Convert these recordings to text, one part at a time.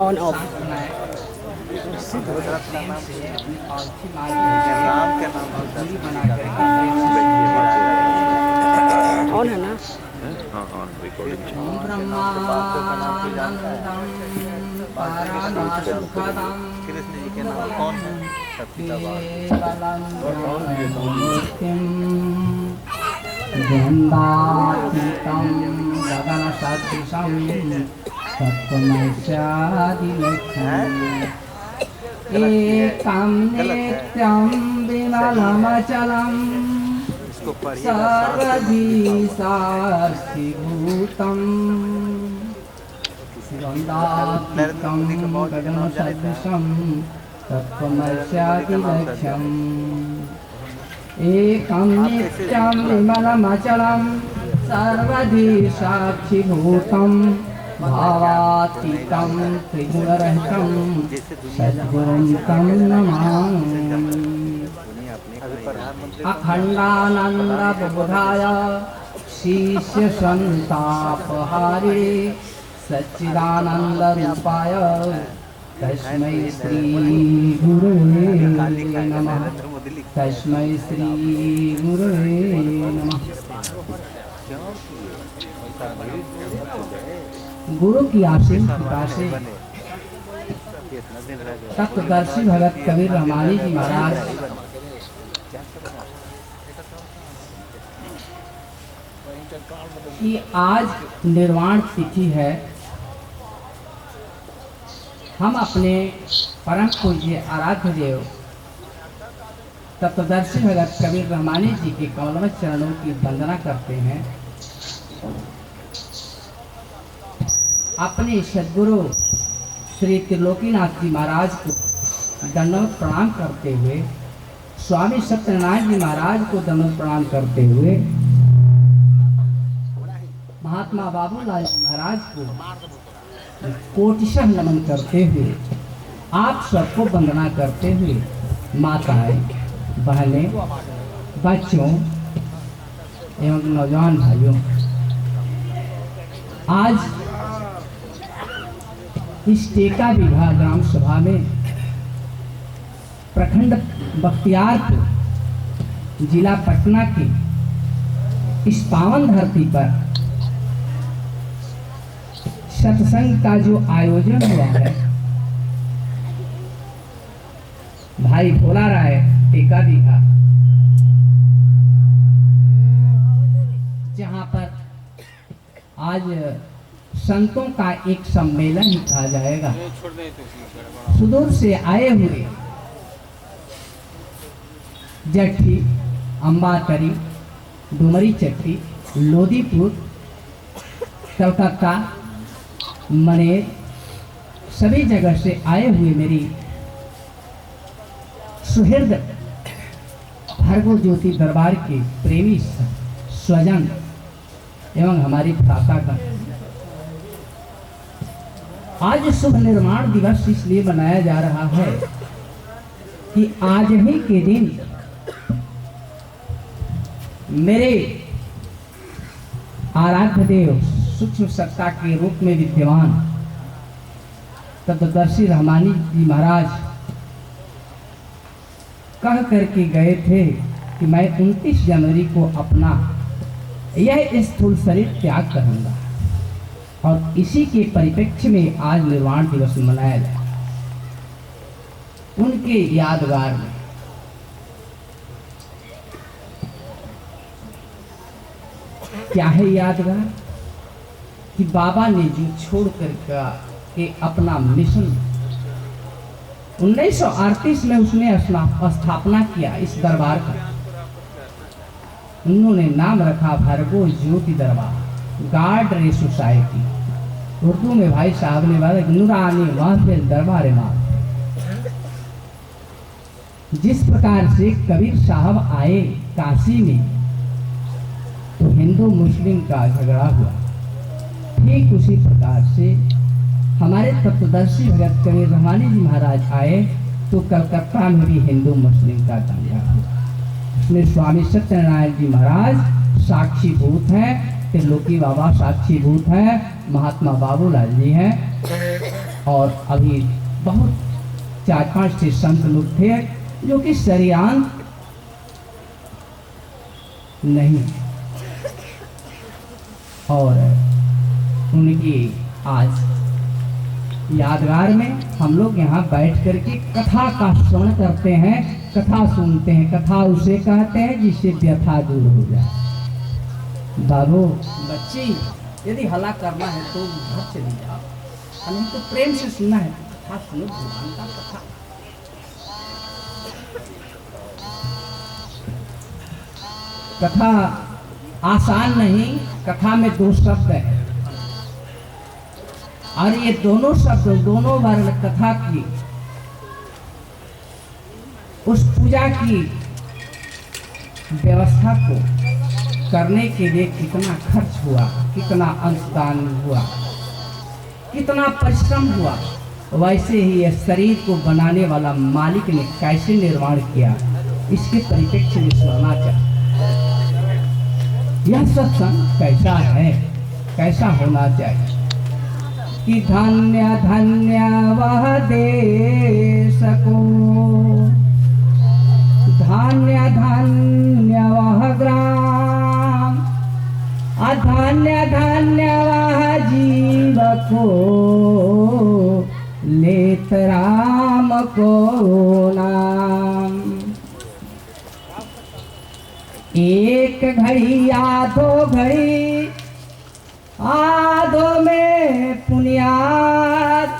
On off on है ना। हाँ हाँ रिकॉर्डिंग ब्रह्मानंदं परमसुखदं कृष्ण जी के नाम कौन है? केवलं नित्यं द्वन्द्वातीतं गगनसदृशं तत्त्वमस्यादिलक्ष्यम् एकं नित्यं विमलमचलम् इसको पढ़िए सर्वधी साक्षीभूतम् द्वन्द्वातीतं गगनसदृशं तत्त्वमस्यादिलक्ष्यम् एकं नित्यं विमलमचलं सर्वधी साक्षीभूतं भावातीतं त्रिगुणरहितं सद्गुरुं तं नमामि। अखण्डानन्दबोधाय शिष्यसन्तापहारे सच्चिदानन्दरूपाय तस्मै श्रीगुरुवे नमः। तस्मै श्रीगुरुवे नमः। गुरु की आशीष कृपा से तत्वदर्शी भगत कबीर रहमानी जी महाराज की आज निर्वाण तिथि है। हम अपने परम पूज्य आराध्य देव तत्वदर्शी भगत कबीर रहमानी जी के कमलमय चरणों की वंदना करते हैं। अपने सद्गुरु श्री त्रिलोकीनाथ जी महाराज को दंडवत प्रणाम करते हुए, स्वामी सत्यनारायण जी महाराज को दंडवत प्रणाम करते हुए, महात्मा बाबूलाल जी महाराज को कोटिशः नमन करते हुए, आप सबको वंदना करते हुए, माताएं, बहनें, बच्चों एवं नौजवान भाइयों, आज इस टेका विभाग ग्राम सभा में प्रखंड बख्तियारपुर जिला पटना की इस पावन धरती पर सत्संग का जो आयोजन हुआ है, भाई भोला राय टेका दीघा, जहां पर आज संतों का एक सम्मेलन ही कहा जाएगा। सुदूर से आए हुए जट्टी, अम्बातरी, डुमरी चट्टी, लोदीपुर, कलकत्ता, मनेर, सभी जगह से आए हुए मेरी सुहृद भर्गो ज्योति दरबार के प्रेमी स्वजन एवं हमारी भ्राता का आज शुभ निर्माण दिवस इसलिए मनाया जा रहा है कि आज ही के दिन मेरे आराध्य देव सूक्ष्म सत्ता के रूप में विद्यमान तत्वदर्शी रहमानी जी महाराज कह करके गए थे कि मैं 29 जनवरी को अपना यह स्थूल शरीर त्याग करूंगा, और इसी के परिप्रेक्ष्य में आज निर्वाण दिवस मनाया जाए। उनके यादगार में क्या है यादगार कि बाबा ने जो छोड़ कर के अपना मिशन 1938 में उसने स्थापना किया इस दरबार का। उन्होंने नाम रखा भर्गो ज्योति दरबार, गार्ड रे सोसाइटी। उर्दू में भाई साहब ने बोला नूरानी महफिल दरबार माँ। जिस प्रकार से कबीर साहब आए काशी में तो हिंदू मुस्लिम का झगड़ा हुआ, ठीक उसी प्रकार से हमारे तत्वदर्शी भगत कबीर रहमानी जी महाराज आए तो कलकत्ता में भी हिंदू मुस्लिम का दंगा हुआ। उसमें स्वामी सत्यनारायण जी महाराज साक्षीभूत हैं, त्रिलोकी बाबा साक्षीभूत हैं, महात्मा बाबूलाल जी हैं और अभी बहुत 4-5 ठे संत लोग थे जो कि शरीरांत नहीं, और उनकी आज यादगार में हम लोग यहाँ बैठ करके कथा का श्रवण करते हैं, कथा सुनते हैं। कथा उसे कहते हैं जिससे व्यथा दूर हो जाए। बाबू बच्ची, यदि हला करना है तो घर चली जाओ, नहीं तो प्रेम से सुनना है तो कथा सुनो, भगवान का कथा। कथा आसान नहीं, कथा में 2 शब्द है और ये दोनों शब्द, दोनों वर्ण कथा की, उस पूजा की व्यवस्था को करने के लिए कितना खर्च हुआ, कितना अंशदान हुआ, कितना परिश्रम हुआ, वैसे ही यह शरीर को बनाने वाला मालिक ने कैसे निर्माण किया, इसके परिप्रेक्ष्य में सुनना चाहिए। यह सत्संग कैसा है, कैसा होना चाहिए कि धन्य धन्य वह देश को, धन्य धन्य वह ग्राम, अधन्य धन्य वह जीव को, लेत राम को नाम। एक घड़ी आधो घड़ी, आधो में पुण्यात,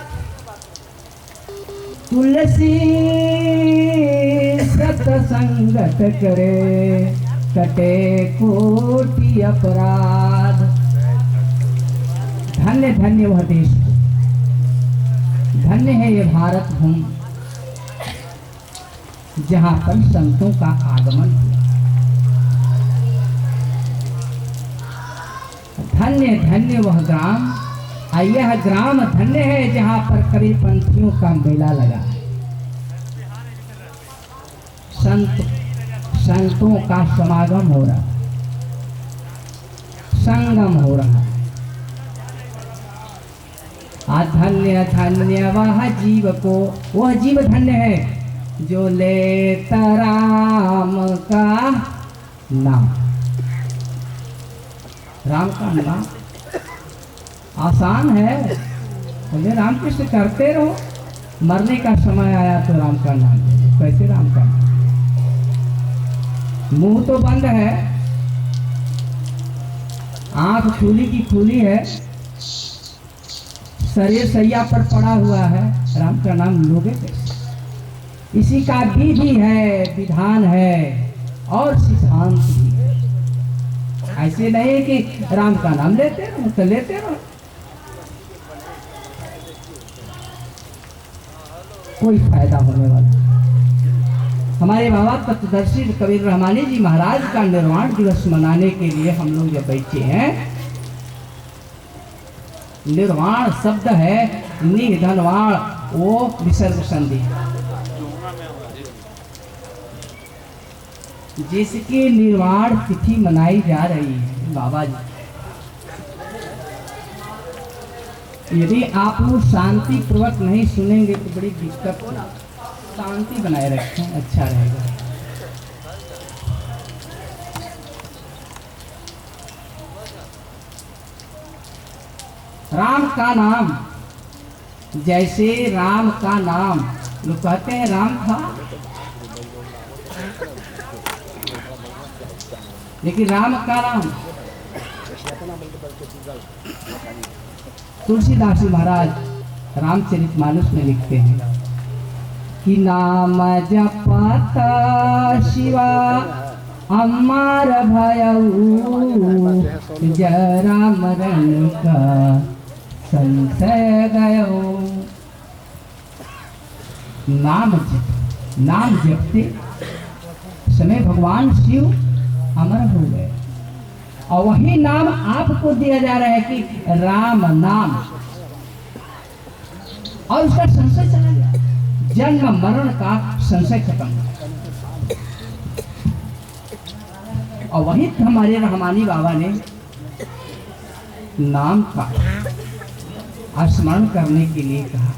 तुलसी सत्संगत करे, कटे कोटि अपराध। धन्य धन्य वह देश, धन्य है ये भारत भूमि जहाँ पर संतों का आगमन हुआ। धन्य धन्य वह ग्राम, यह ग्राम धन्य है जहाँ पर कभी पंथियों का मेला लगा है, संतों का समागम हो रहा, संगम हो रहा। धन्य धन्य वह जीव को, वह जीव धन्य है जो लेता राम का नाम। राम का नाम आसान है, बोले राम कृष्ण करते रहो, मरने का समय आया तो राम का नाम। कैसे राम का नाम? मुंह तो बंद है, आंख खुली की खुली है, शरीर सैया पर पड़ा हुआ है, राम का नाम लोगे कैसे? इसी का विधि है, विधान है और सिद्धांत भी है। ऐसे नहीं कि राम का नाम लेते रहो तो लेते रहो, कोई फायदा होने वाला। हमारे बाबा तत्वदर्शी कबीर रहमानी जी महाराज का निर्वाण दिवस मनाने के लिए हम लोग जब बैठे हैं, निर्वाण शब्द है निधनवाण, वो विसर्ग संधि, जिसकी निर्वाण तिथि मनाई जा रही है बाबा जी। यदि आप लोग शांति पूर्वक नहीं सुनेंगे तो बड़ी दिक्कत होगी। शांति बनाए रखें, अच्छा रहेगा। राम का नाम, जैसे राम का नाम, लोग कहते हैं राम था, लेकिन राम का नाम, तुलसीदास जी महाराज रामचरितमानस में लिखते हैं कि नाम जपत शिवा अमार भयऊ, जरा मरण का संशय गयो। नाम जपते समय भगवान शिव अमर हो गए, और वही नाम आपको दिया जा रहा है कि राम नाम, और उसका संशय चला गया, जन्म मरण का संशय खत्म। और वही हमारे रहमानी बाबा ने नाम का स्मरण करने के लिए कहा।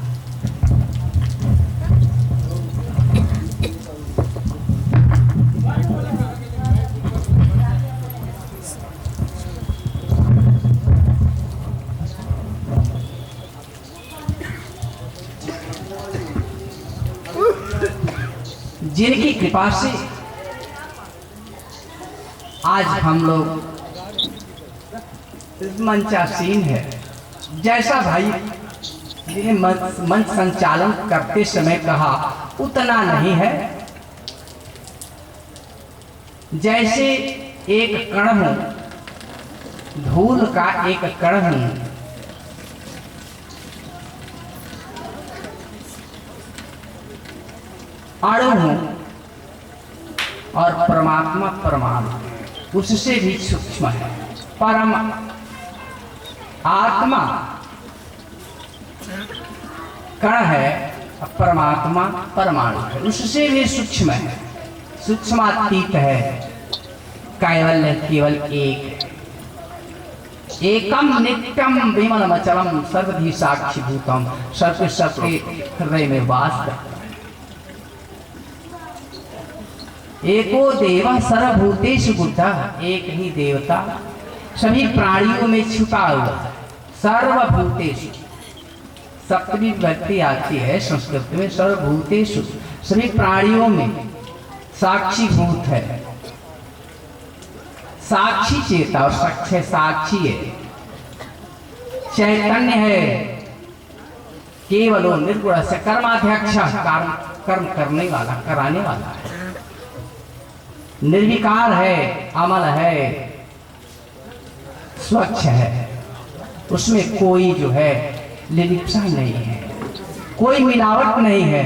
जिनकी कृपा से आज हम लोग मंचासीन है। जैसा भाई जिन्हें मंच संचालन करते समय कहा उतना नहीं है। जैसे एक कण हूं, धूल का एक कण हूं, अणु हूं, और परमात्मा परमाणु उससे भी सूक्ष्म है। परम आत्मा कण है, परमात्मा परमाणु है, उससे भी सूक्ष्म है, सूक्ष्मातीत है। कैवल्य केवल एक, एकम नित्यम विमलम अचलम सर्वधि साक्षी भूतम, सबके सबके हृदय में वास करता है। एको देव सर्वभूतेषु बुद्धः, एक ही देवता सभी प्राणियों में छुपा हुआ है। सर्वभूतेषु सप्तमी विभक्ति आती है संस्कृत में, सर्वभूतेषु सभी प्राणियों में साक्षी भूत है। साक्षी चेता और सच्चे साक्षी है, चैतन्य है, केवल निर्गुण से कर्माध्यक्ष, कर्म करने वाला, कराने वाला है, निर्विकार है, अमल है, स्वच्छ है, उसमें कोई जो है लिप्सा नहीं है, कोई मिलावट नहीं है।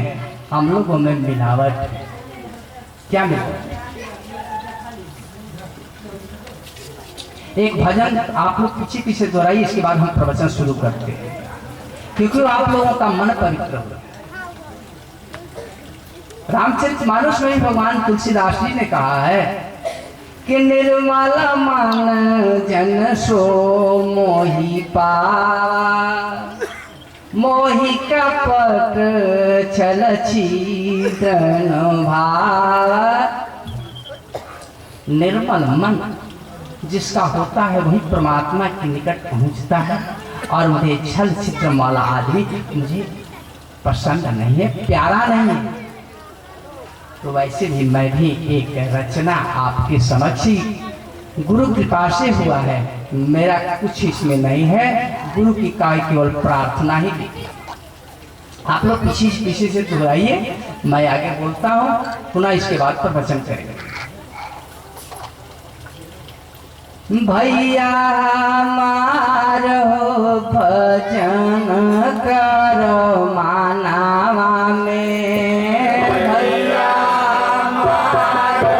हम लोगों में मिलावट है। क्या मिलावट? एक भजन आप लोग पीछे पीछे दोहराइए, इसके बाद हम प्रवचन शुरू करते हैं, क्योंकि आप लोगों का मन पवित्र हो। रामचरितमानस में भगवान तुलसीदास जी ने कहा है कि निर्मल मन जन सो मोहि पावा, मोहि कपट छल छिद्रन भावा। निर्मल मन जिसका होता है वही परमात्मा के निकट पहुंचता है। और मुझे छल छिद्र वाला आदमी मुझे पसंद नहीं है, प्यारा नहीं है। तो वैसे भी मैं भी एक रचना आपके समक्ष ही गुरु कृपा से हुआ है, मेरा कुछ इसमें नहीं है, गुरु की काय केवल प्रार्थना ही दी। आप लोग पीछे पीछे से दोहराइए, मैं आगे बोलता हूँ, पुनः इसके बाद पर वचन करेंगे। भैया मारो भजन करो मानावा में, भैया मारो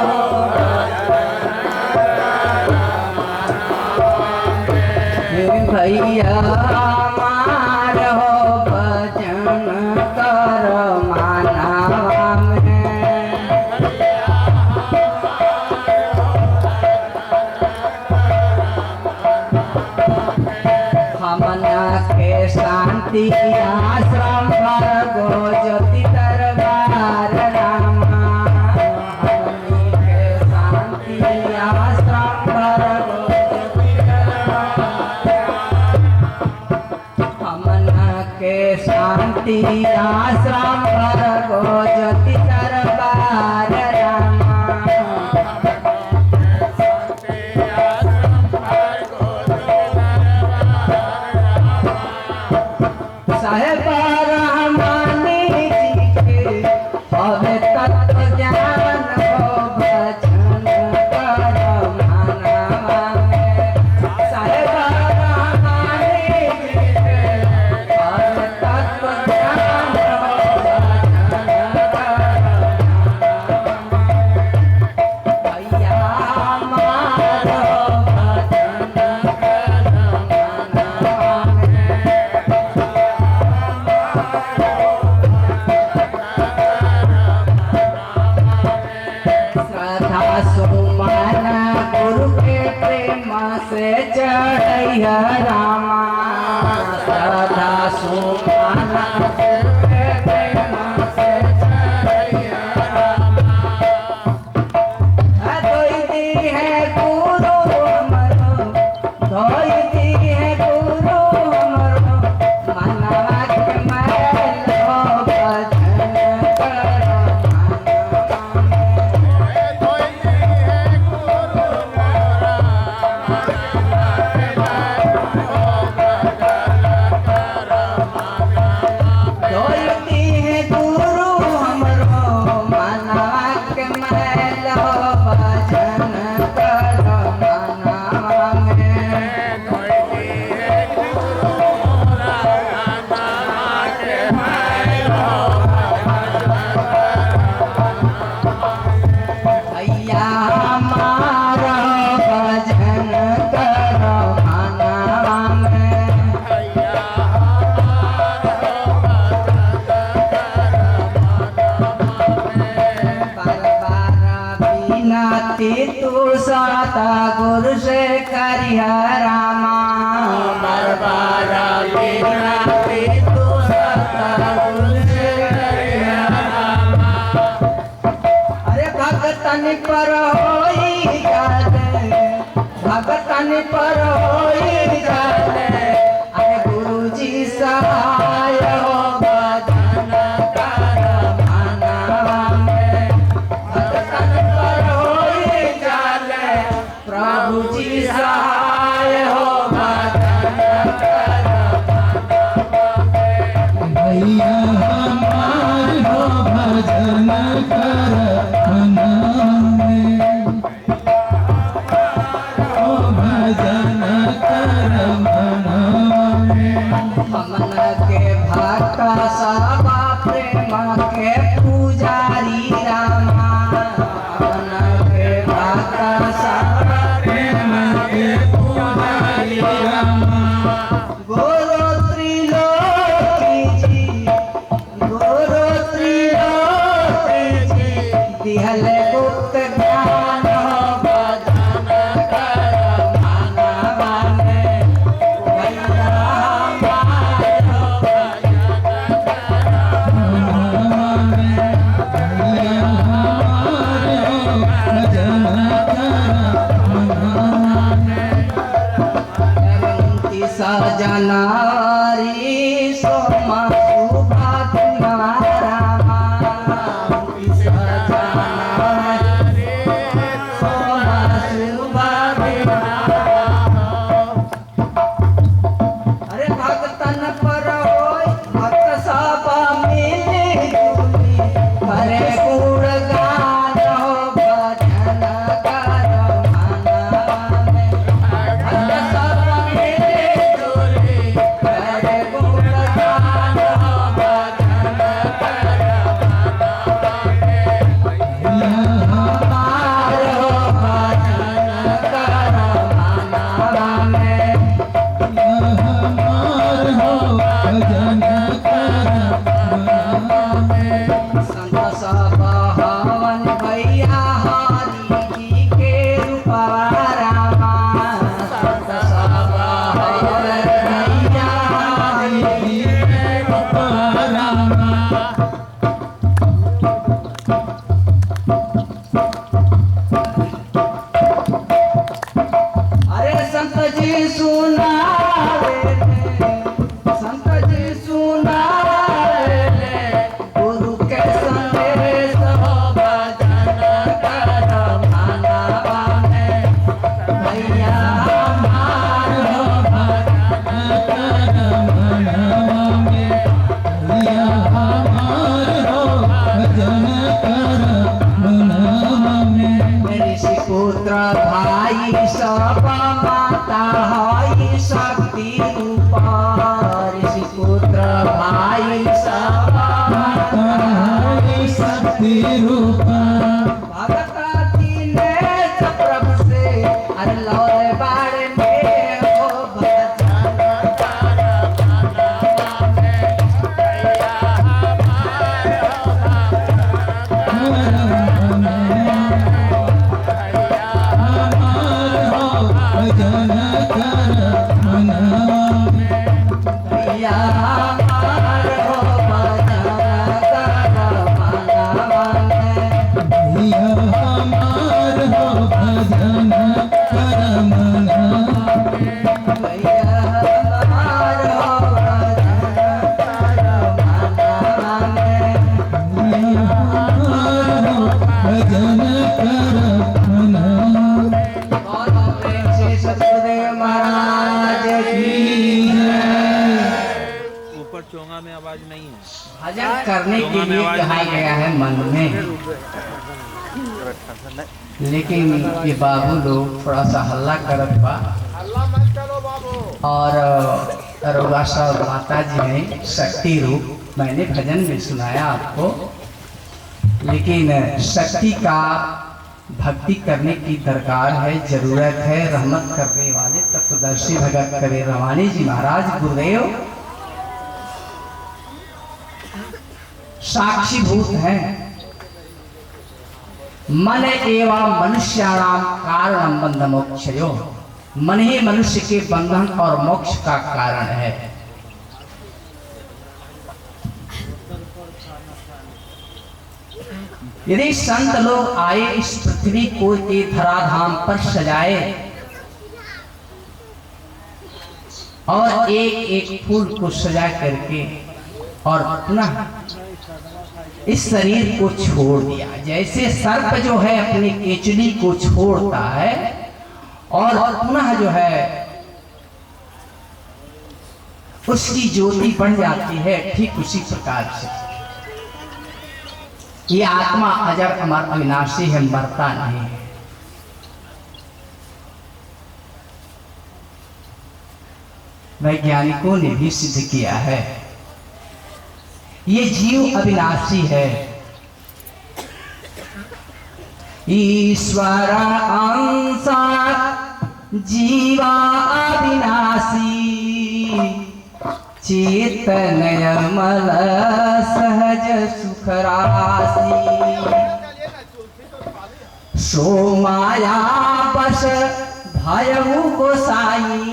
भैया मारो भजन करो मानावा में। के शांति आश्रम भर गो ज्योति दरबार रामा, के शांति आश्रम भर गो ज्योति दरबार, हमन के शांति आश्रम भर गो ज्योति दरबार रामा। साहेब रहमानी जी के हमें तत्व ज्ञान हो भजन करो मानवा में। साहेब रहमानी जी के हमें तत्व ज्ञान हो भजन करो माता गुरु से करिया रामा बरबारा बिनती तू माता गुरु से करिया रामा। अरे भगतन पर होई जाने, भगतन पर होई जाने, अरे गुरु जी सहाय हो भजन कर मनवा में। भगतन पर होई जाने, प्रभु जी सहाय हो भजन कर भैया हमार हो भजन कर मनवा में, हो भजन कर मनवा में। हमन के भक्त सब प्रेम के पुजारी रामा, हमन के भक्त सब प्रेम के पुजारी रामा। गुरु त्रिलोकी जी, गुरु त्रिलोकी जी, दिहले गुप्त ज्ञान भजन कर मनवा में। भैया हमार हो भजन कर मनवा में, भैया हमार हो भजन कर मनवा में। 29 जनवरी सोमा शुभा तुम्हारा, 29 जनवरी सोमा शुभा तुम्हारा। अरे भगतन पर होई भक्त सब मिली जुली, करे गुणगान हो भजन कर मनवा में। भक्त सब मिली जुली, करे गुणगान हो भजन कर मनवा में। भैया हमार हो भजन कर मनवा में। हमार हो भजन कर मनवा में। संत सब हवन भैया हरि जी के रूपवा रामा, संत सब हवन भैया हरि जी के रूपवा रामा। अरे संत जी सुनावे ले, संत जी सुनावे ले, गुरु के संदेश हो भजन कर मनवा में। भैया हमार हो भजन कर मनवा में, भैया हमार हो भजन कर मनवा में। ऋषि पुत्र भाई सब माता हई शक्ति रूप, ऋषि पुत्र भाई सब माता हई शक्ति रूपा। भगत दिनेश प्रभु से अरे लौले बाड़े में हो भजन कर मनवा में। भैया हमार हो हमार हो भजन कर मनवा में, भैया हमार हो भजन कर मनवा में। भैया हमार हो भजन कर मनवा में। भैया हमार हो भजन कर मनवा में। भैया हमार हो भजन कर मनवा में। और प्रेम से सतगुरुदेव महाराज की ऊपर चोंगा में आवाज नहीं है। भजन करने के लिए कहा गया है मन में, लेकिन ये बाबू लोग थोड़ा सा हल्ला करत बा। और अरोगा सब माता जी ने शक्ति रूप मैंने भजन में सुनाया आपको, लेकिन शक्ति का भक्ति करने की दरकार है, जरूरत है। रहमत करने वाले तत्वदर्शी भगत कबीर रवानी जी महाराज गुरुदेव साक्षीभूत हैं। मन एवं मनुष्याणाम कारणम बंध मोक्षयो, मन ही मनुष्य के बंधन और मोक्ष का कारण है। यदि संत लोग आए इस पृथ्वी को ये धराधाम पर सजाए और एक एक फूल को सजा करके और पुनः इस शरीर को छोड़ दिया, जैसे सर्प जो है अपनी केचुली को छोड़ता है और पुनः जो है उसकी ज्योति बढ़ जाती है, ठीक उसी प्रकार से ये आत्मा अजर अमर अविनाशी है, मरता नहीं है। वैज्ञानिकों ने भी सिद्ध किया है ये जीव अविनाशी है। ईश्वर अंश जीवा अविनाशी, चेतनयमल सहज सुख राशि, सो माया बस भयऊ गोसाई,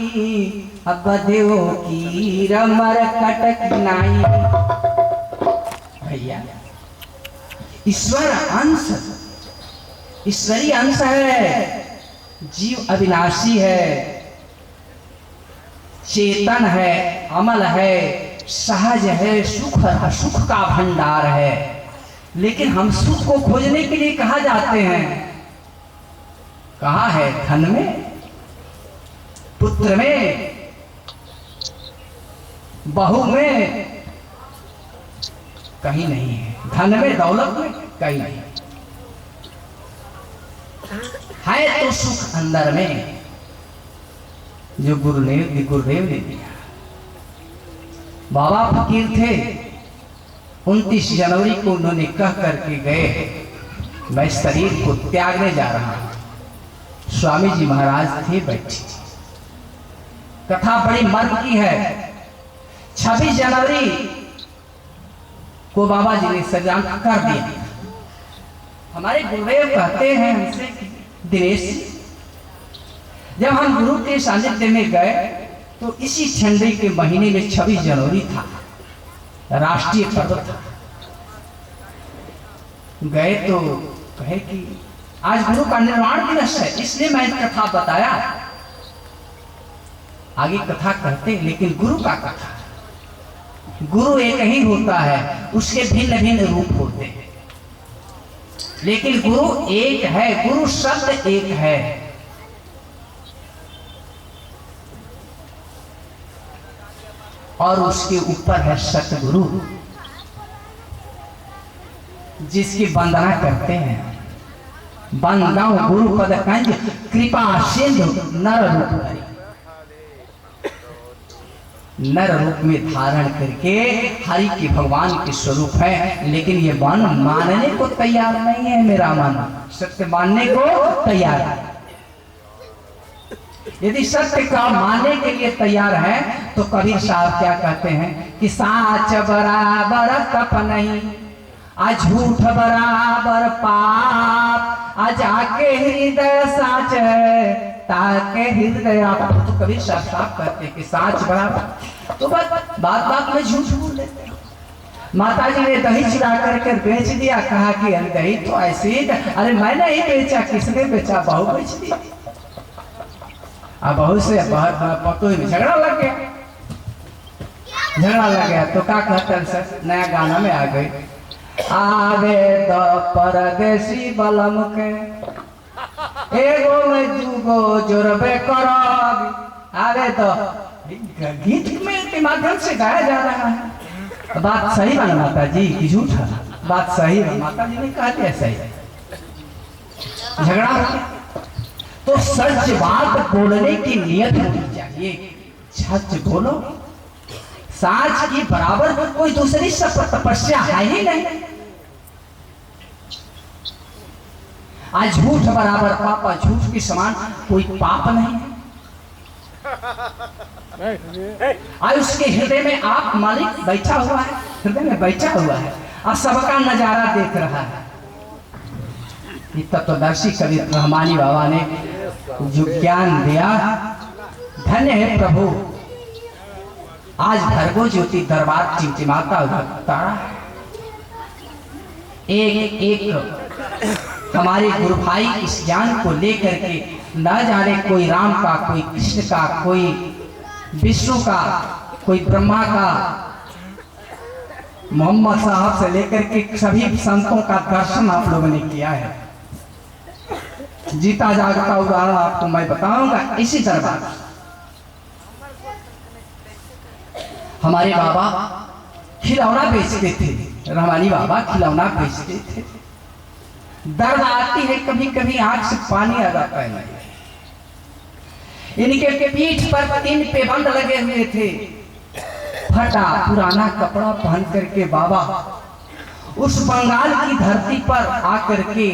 अब देव की रमर कटक नाई। भैया ईश्वर अंश, ईश्वरी अंश है, जीव अविनाशी है, चेतन है, अमल है, सहज है, सुख का भंडार है। लेकिन हम सुख को खोजने के लिए कहाँ जाते हैं? कहाँ है? धन में, पुत्र में, बहू में, कहीं नहीं है। धन में, दौलत में, कहीं नहीं है। तो सुख अंदर में, जो गुरुदेव ने दिया। बाबा फकीर थे, 29 जनवरी को उन्होंने कह करके गए मैं शरीर को त्यागने जा रहा हूं। स्वामी जी महाराज थे बैठे। कथा बड़ी मर्म की है। 26 जनवरी को बाबा जी ने सजा कर दिया। हमारे गुरुदेव कहते हैं हमसे, दिनेश जब हम गुरु के सानिध्य में गए तो इसी ठंडी के महीने में 26 जनवरी था, राष्ट्रीय पर्व था। गए तो कहे कि आज गुरु का निर्वाण दिवस है, इसलिए मैं कथा बताया। आगे कथा कहते, लेकिन गुरु का कथा, गुरु एक ही होता है, उसके भिन्न भिन्न रूप होते हैं, लेकिन गुरु एक है, गुरु शब्द एक है। और उसके ऊपर है सतगुरु, जिसकी वंदना करते हैं। वंदनाओ गुरु पद कंज, कृपा सिंधु नर रूप हरि। नर रूप में धारण करके हरि के भगवान के स्वरूप है। लेकिन ये मन मानने को तैयार नहीं है। मेरा मन सत्य मानने को तैयार है। यदि सत्य का मानने के लिए तैयार है तो कबीर साहब क्या कहते हैं कि साच बराबर तप नहीं, आज झूठ बराबर पाप, आज आके हृदय साच है ताके हृदय आप। तो कबीर साहब कहते हैं कि साच बराबर, तो बात बात में झूठ बोल लेते हैं। माता जी ने दही चुरा करके बेच दिया, कहा कि दही तो ऐसे ही, अरे मैंने ही बेचा, किसने बेचा? बहू बेच दी। अब बहू से पतो में झगड़ा लग गया, तो क्या कहते हैं सर, नया गाना में आ गई, आवे तो परदेसी बलम के एगो में दूगो जोरबे करब। आवे तो गीत में के माध्यम से गाया जा रहा है। बात सही है माता जी की झूठा? बात सही है, माता जी ने कहा दिया सही। झगड़ा हो गया तो सच बात बोलने की नियत होनी चाहिए। सच बोलो, साच की बराबर कोई दूसरी तपस्या है ही नहीं। आज झूठ बराबर पाप, झूठ के समान कोई पाप नहीं है। आज उसके हृदय में आप मालिक बैठा हुआ है, हृदय में बैठा हुआ है और सबका नजारा देख रहा है। ये तत्वदर्शी कवि रहमानी बाबा ने जो ज्ञान दिया, धन्य है प्रभु। आज भरगो ज्योति दरबार टिमटिमाता हुआ तारा, एक एक हमारे गुरु भाई इस ज्ञान को लेकर के न जाने कोई राम का, कोई कृष्ण का, कोई विष्णु का, कोई ब्रह्मा का, मोहम्मद साहब से लेकर के सभी संतों का दर्शन आप लोगों ने किया है। जीता जागता उदाहरण आपको मैं बताऊंगा। इसी दरबार हमारे बाबा खिलौना बेचते थे, रहमानी बाबा खिलौना बेचते थे। दर्द आती है कभी कभी, आंख से पानी आ जाता है। इनके पीठ पर 3 पेबंद लगे हुए थे। फटा पुराना कपड़ा पहन करके बाबा उस बंगाल की धरती पर आकर के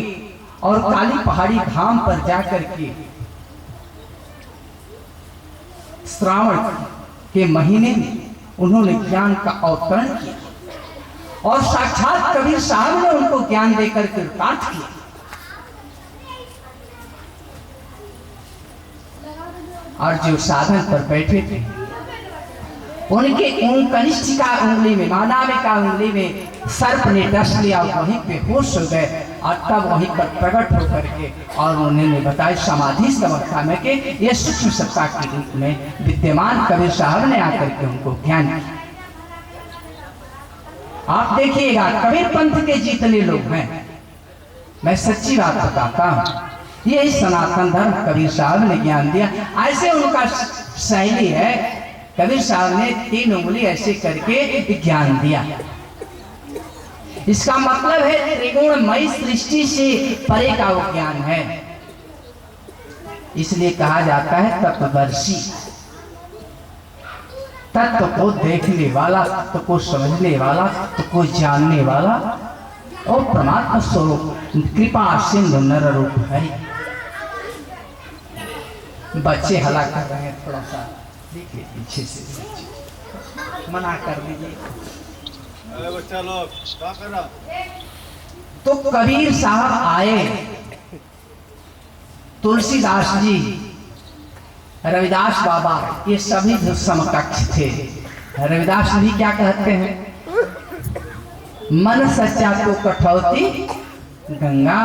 और काली पहाड़ी धाम पर जाकर के श्रावण के महीने में उन्होंने ज्ञान का अवतरण किया और साक्षात कबीर साहब ने उनको ज्ञान देकर के पाठ किया। और जो साधन पर बैठे थे उनके कनिष्ठिका उंगली में, मानाविका उंगली में सर्प ने डस लिया, वहीं पे होश हो गए और तब वहीं पर प्रकट होकर के और उन्होंने बताया समाधि अवस्था में कि ये सूक्ष्म सत्ता के रूप में विद्यमान कबीर साहब ने आकर के उनको ज्ञान दिया। आप देखिएगा कबीर पंथ के जितने लोग हैं, मैं सच्ची बात बताता हूँ, ये सनातन धर्म कबीर साहब ने ज्ञान दिया। ऐसे उनका शैली है, कबीर साहब ने 3 उंगली ऐसे करके ज्ञान दिया। इसका मतलब है त्रिगुणमयी सृष्टि से परे का वो ज्ञान है। इसलिए कहा जाता है तत्वदर्शी, तत्व को देखने वाला, तत्व को समझने वाला, तत्व को जानने वाला और परमात्मा स्वरूप कृपा सिंधु नर रूप है। बच्चे हला कर रहे हैं, थोड़ा सा देखिए पीछे से, मना कर दीजिए। बच्चा लोग क्या कर रहा? तो कबीर साहब आए, तुलसीदास जी, रविदास बाबा, ये सभी समकक्ष थे। रविदास जी क्या कहते हैं? मन सच्चा तो कठौती गंगा।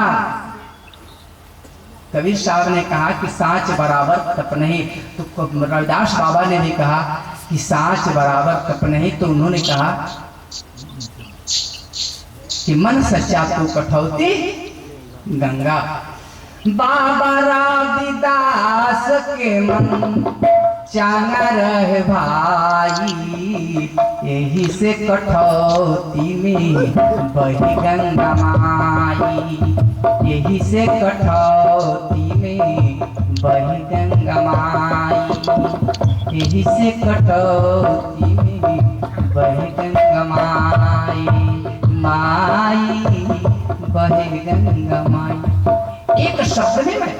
कबीर साहब ने कहा कि सांच बराबर कप नहीं, तो रविदास बाबा ने भी कहा कि सांच बराबर कप नहीं, तो उन्होंने कहा कि मन सच्चा तो कठौती गंगा। बाबा रविदास के मन चांगा रहे भाई, यही से कठौती में बही गंगा माई, यही से कठौती में बही गंगा माई, यही से कटौती में बहे गंगा माई, माई बहे गंगा माई। एक शब्द में मैं,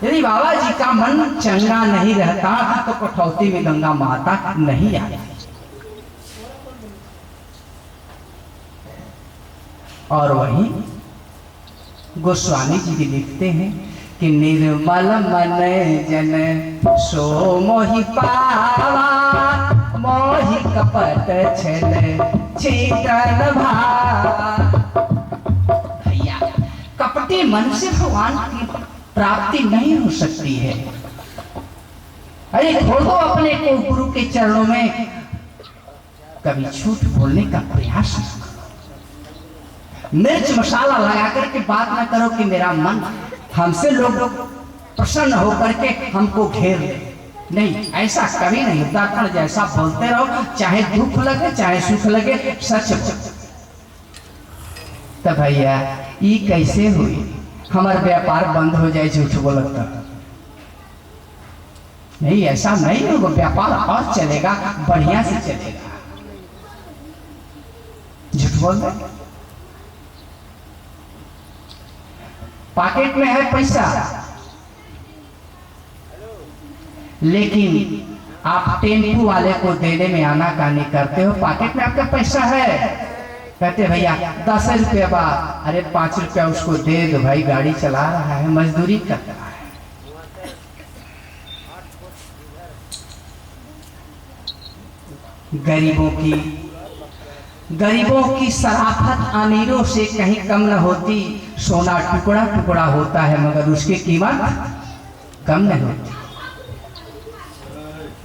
यदि बाबा जी का मन चंगा नहीं रहता तो कठौती में गंगा माता नहीं आती। और वहीं गोस्वामी जी भी लिखते हैं कि निर्मल मन जन सो मोहि पावा, मोहि कपट छल छीटन भावा। भैया कपटी मन से भगवान की प्राप्ति नहीं हो सकती है। अरे छोड़ दो अपने को गुरु के चरणों में, कभी झूठ बोलने का प्रयास न करो, मिर्च मसाला लगा करके बात ना करो कि मेरा मन, हमसे लोग प्रसन्न होकर के हमको घेर ले। नहीं, ऐसा कभी नहीं होता। कण जैसा बोलते रहो, चाहे दुख लगे चाहे सुख लगे, सच तो भैया ये कैसे हुई? हमारा व्यापार बंद हो जाए झूठ बोलता नहीं, ऐसा नहीं होगा। व्यापार और चलेगा, बढ़िया से चलेगा। झूठ बोल रहे, पॉकेट में है पैसा, लेकिन आप टेम्पू वाले को देने में आनाकानी करते हो। पॉकेट में आपका पैसा है, कहते भैया 10 रुपया बा, अरे 5 रुपया उसको दे दो भाई, गाड़ी चला रहा है, मजदूरी कर रहा है। गरीबों की शराफत अमीरों से कहीं कम न होती। सोना टुकड़ा टुकड़ा होता है मगर उसकी कीमत कम नहीं होती।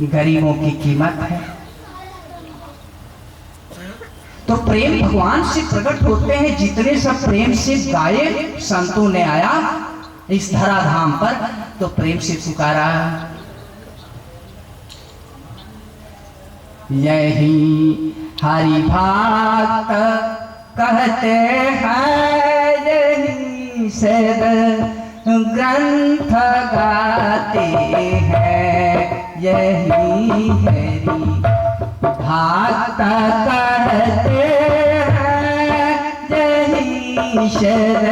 गरीबों की कीमत है। तो प्रेम भगवान से प्रकट होते हैं। जितने सब प्रेम से गाए संतों ने आया इस धराधाम पर, तो प्रेम से पुकारा। यही हरि भक्त कहते हैं, यही सद ग्रंथ गाते हैं, यही हरि भक्त कहते हैं, यही सद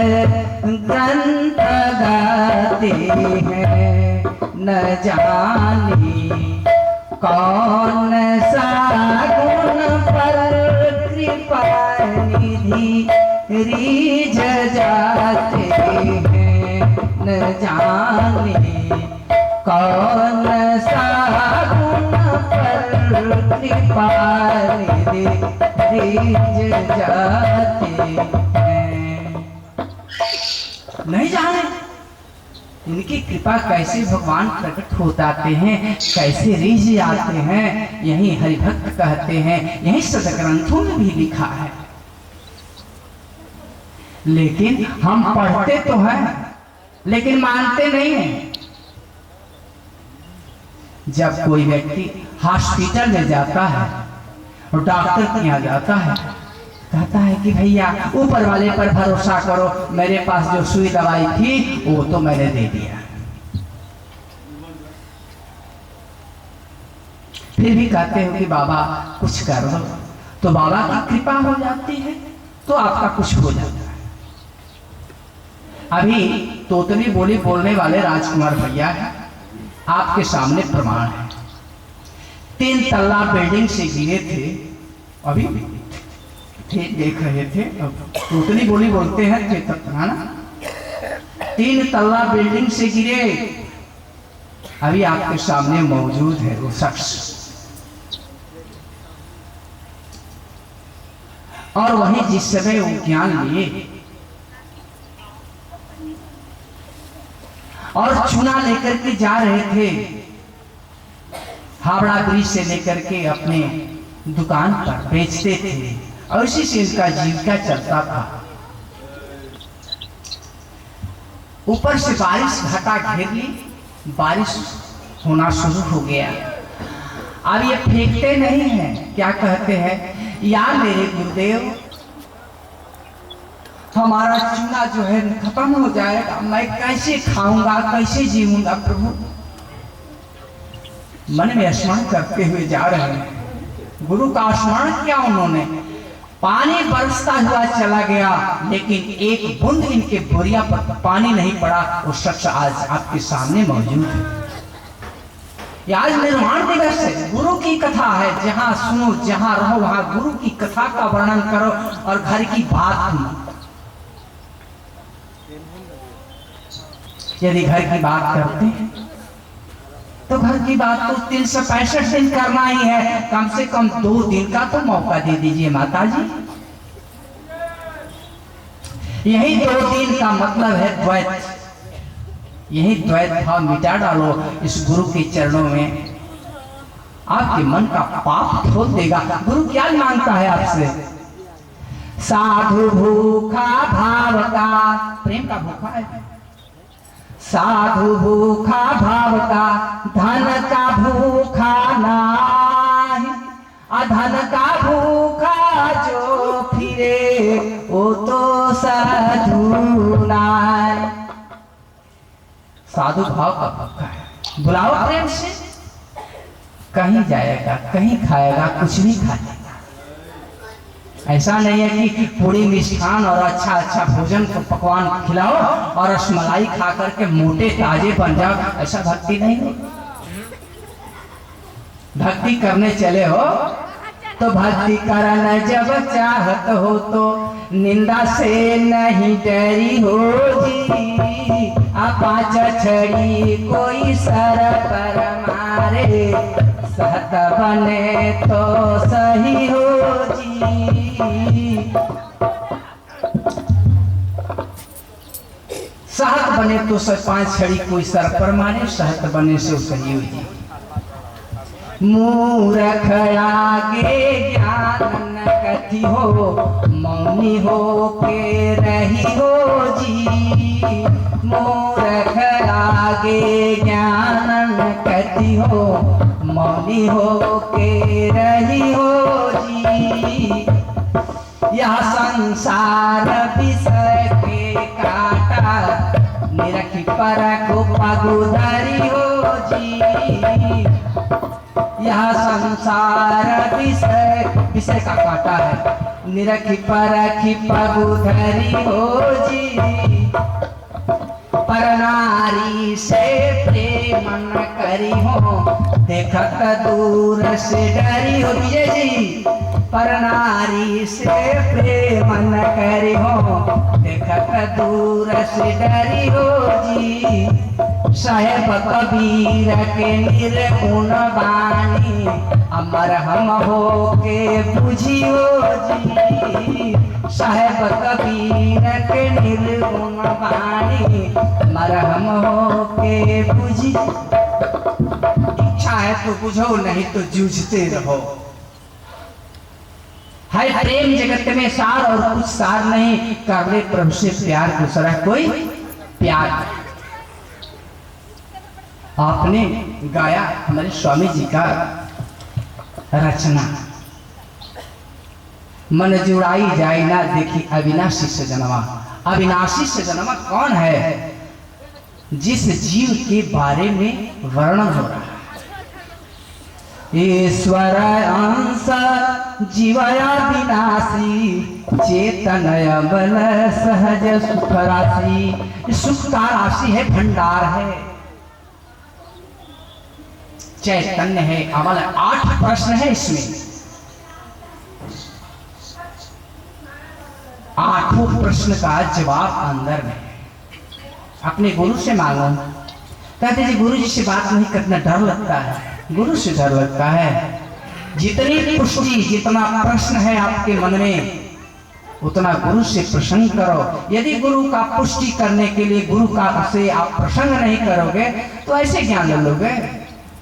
ग्रंथ गाते हैं। न जाने कौन सा गुण पर कृपा निधि रीझ जाते हैं। न जाने कौन सा गुण पर कृपा निधि रीझ जाते हैं। नहीं जाने इनकी कृपा कैसे भगवान प्रकट हो जाते हैं, कैसे रीझ आते हैं। यही हरिभक्त कहते हैं, यही सदग्रंथों में भी लिखा है। लेकिन हम पढ़ते तो हैं लेकिन मानते नहीं हैं। जब कोई व्यक्ति हॉस्पिटल में जाता है और डॉक्टर के यहाँ जाता है, कहता है कि भैया ऊपर वाले पर भरोसा करो, मेरे पास जो सुई दवाई थी वो तो मैंने दे दिया। फिर भी कहते हो कि बाबा कुछ कर दो, तो बाबा की कृपा हो जाती है तो आपका कुछ हो जाता है। अभी तोतली बोली बोलने वाले राजकुमार भैया है, आपके सामने प्रमाण है। 3 तल्ला बिल्डिंग से गिरे थे, अभी देख रहे थे। अब तोतली बोली बोलते हैं ना। 3 तल्ला बिल्डिंग से गिरे, अभी आपके सामने मौजूद है वो शख्स। और वही जिस समय वो ज्ञान लिए और चूना लेकर के जा रहे थे, हावड़ा ब्रिज से लेकर के अपने दुकान पर बेचते थे और इसी से इनका जीविका चलता था। ऊपर से बारिश घटा घेर ली, बारिश होना शुरू हो गया। अब ये फेंकते नहीं हैं, क्या कहते हैं, यार मेरे गुरुदेव हमारा चूना जो है खत्म हो जाएगा, मैं कैसे खाऊंगा, कैसे जीऊंगा प्रभु। मन में स्मरण करते हुए जा रहे हैं। गुरु का स्मरण किया उन्होंने, पानी बरसता हुआ चला गया लेकिन एक बूंद इनके बोरिया पर पानी नहीं पड़ा। वो शख्स आज आपके सामने मौजूद है। आज निर्वाण दिवस है, गुरु की कथा है। जहां सुनो, जहां रहो, वहां गुरु की कथा का वर्णन करो और घर की बात सुनो। यदि घर की बात करते हैं तो घर की बात तो 365 दिन करना ही है। कम से कम 2 दिन का तो मौका दे दीजिए माता जी। यही 2 दिन का मतलब है द्वैत। यही द्वैत भाव मिटा डालो इस गुरु के चरणों में, आपके मन का पाप धोल देगा। गुरु क्या मांगता है आपसे? साधु भूखा भाव का, प्रेम का भूखा है। साधु भूखा भाव का, धन का भूखा नाही। अधन का भूखा जो फिरे वो तो साधु नाय। साधु भाव का भूखा है, बुलाओ प्रेम से, कहीं जाएगा, कहीं खाएगा, कुछ भी खाएगा। ऐसा नहीं है कि पूरी मिष्ठान और अच्छा अच्छा भोजन को पकवान खिलाओ और रसमलाई खा करके मोटे ताजे बन जाओ, ऐसा भक्ति नहीं है। भक्ति करने चले हो तो भक्ति करन जब चाहत हो तो निंदा से नहीं डरी हो जी। पाँच छड़ी कोई सर पर मारे सहत बने तो सही हो जी। सहत बने तो पाँच छड़ी कोई सर पर मारे सहत बने से सही हो जी। मूर्ख आगे ज्ञान न कथी हो मौनी हो के रही हो जी। मूर्ख आगे ज्ञान न कथी हो मौनी हो के रही हो जी। यह संसार विषय के काटा निरखी परख पगुधरी हो जी। यह संसार विषय का काटा है निरखी परखी पगुधरी हो जी। पर नारी से प्रेम न करी हो देखत दूर से डरी हो जी। पर नारी से प्रेम न करी हो देखत दूर से डरी हो जी। साहेब कबीर के निर्गुण बानी अमर हम हो के बुझियो जी। साहेब कबीर के निर्गुण बानी अमर हम हो के बुझी। इच्छा है तो बुझो नहीं तो जूझते रहो। है प्रेम जगत में सार और कुछ सार नहीं कर ले प्रभु से प्यार दूसरा कोई प्यार। आपने गाया हमारे स्वामी जी का रचना मन जुड़ाई जाए ना देखी अविनाशी से जन्मा। अविनाशी से जन्मा कौन है? जिस जीव के बारे में वर्णन हो रहा है। ईश्वर अंश जीवया विनाशी चेतनय बल सहज सुख राशि। सुख का राशि है, भंडार है, चैतन्य है। अमल 8 प्रश्न है इसमें। 8 प्रश्न का जवाब अंदर में। अपने गुरु से मांगो। कहते जी गुरु जी से बात नहीं करना डर लगता है। गुरु से डर लगता है। जितनी पुष्टि जितना प्रश्न है आपके मन में उतना गुरु से प्रसंग करो। यदि गुरु का पुष्टि करने के लिए गुरु का से आप प्रसंग नहीं करोगे तो ऐसे ज्ञान ले लोगे।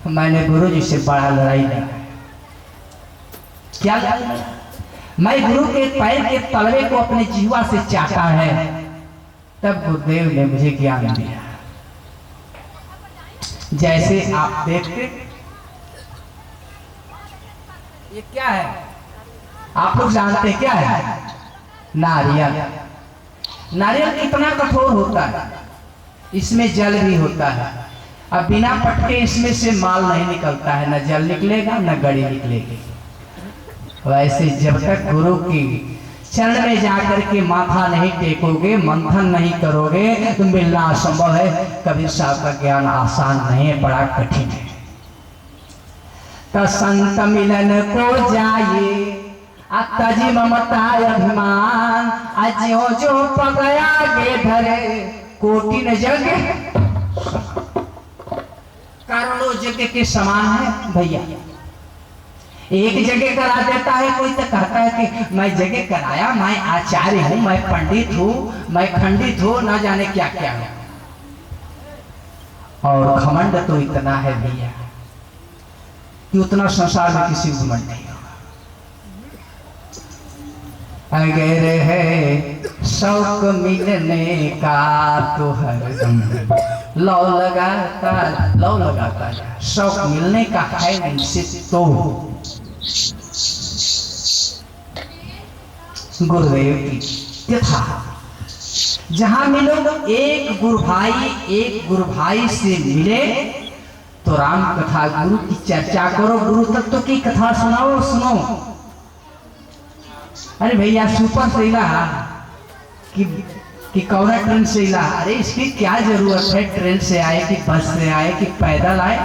मैंने गुरु जी से बड़ा लड़ाई लड़ा। क्या मैं गुरु के पैर के तलवे को अपने जीवा से चाटा है। तब गुरुदेव ने मुझे ज्ञान दिया। जैसे आप देखते ये क्या है? आप लोग जानते क्या है? नारियल। नारियल कितना कठोर होता है। इसमें जल भी होता है। अब बिना पटके इसमें से माल नहीं निकलता है। न जल निकलेगा न गड़ी निकलेगी। वैसे जब तक गुरु की चरण में जाकर के माथा नहीं टेकोगे, मंथन नहीं करोगे तो मिलना असंभव है। कबीर साहब का ज्ञान आसान नहीं है, बड़ा कठिन है। तो संत मिलन को जाइए तजी ममता अभिमान। अज्यो जो पगया गे धरे कोटिन जग करोड़ों जगह के समान है भैया। एक जगह करा देता है कोई तो कहता है कि मैं जगह कराया, मैं आचार्य हूं, मैं पंडित हूं, मैं खंडित हूं, ना जाने क्या क्या है। और घमंड तो इतना है भैया कि उतना संसार में किसी को घमंड नहीं होगा। अगर है शौक मिलने का तो हरदम लौ लगाता है। शौक मिलने का है उनसे तो गुरुदेव की यथा जहां मिलो एक गुरु भाई से मिले तो राम कथा गुरु की चर्चा करो। गुरु तत्व की कथा सुनो। अरे भैया सुपर से इला कि कौन ट्रेन से इला? अरे इसकी क्या जरूरत है? ट्रेन से आए कि बस से आए कि पैदल आए?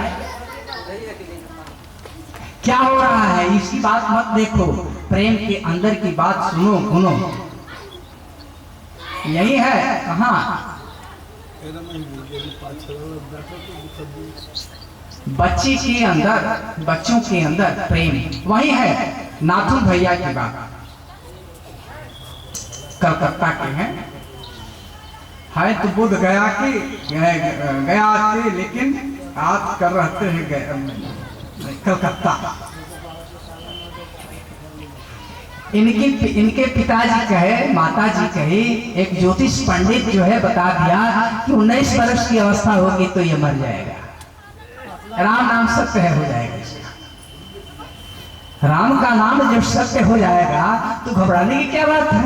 क्या हो रहा है इसकी बात मत देखो, प्रेम के अंदर की बात सुनो सुनो। यही है कहाँ बच्ची के अंदर, बच्चों के अंदर प्रेम, वही है नाथू भैया की बात, कलकत्ता के हैं, है तो बुध गया के लेकिन आज कर रहते हैं कलकत्ता। इनके पिताजी कहे, माताजी कहे, एक ज्योतिष पंडित जो है बता दिया कि 19 वर्ष की अवस्था होगी तो ये मर जाएगा, राम नाम सत्य है हो जाएगा इसका। राम का नाम जब सत्य हो जाएगा तो घबराने की क्या बात है।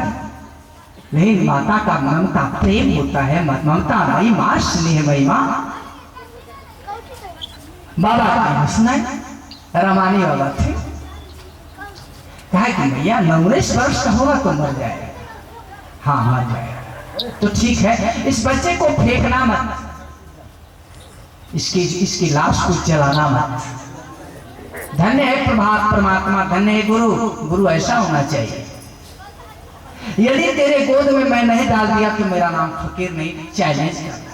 नहीं, माता का ममता प्रेम होता है, ममता नहीं मां स्नेहमयी मां। बाबा का सुनाए रमानी वाला थे, कहा कि भैया 19 वर्ष का होगा तो मर जाएगा। हाँ मर जाएगा तो ठीक है, इस बच्चे को फेंकना मत, इसकी लाश को जलाना मत। धन्य है प्रभात परमात्मा, धन्य है गुरु, गुरु ऐसा होना चाहिए। यदि तेरे गोद में मैं नहीं डाल दिया तो मेरा नाम फकीर नहीं, चैलेंज करना।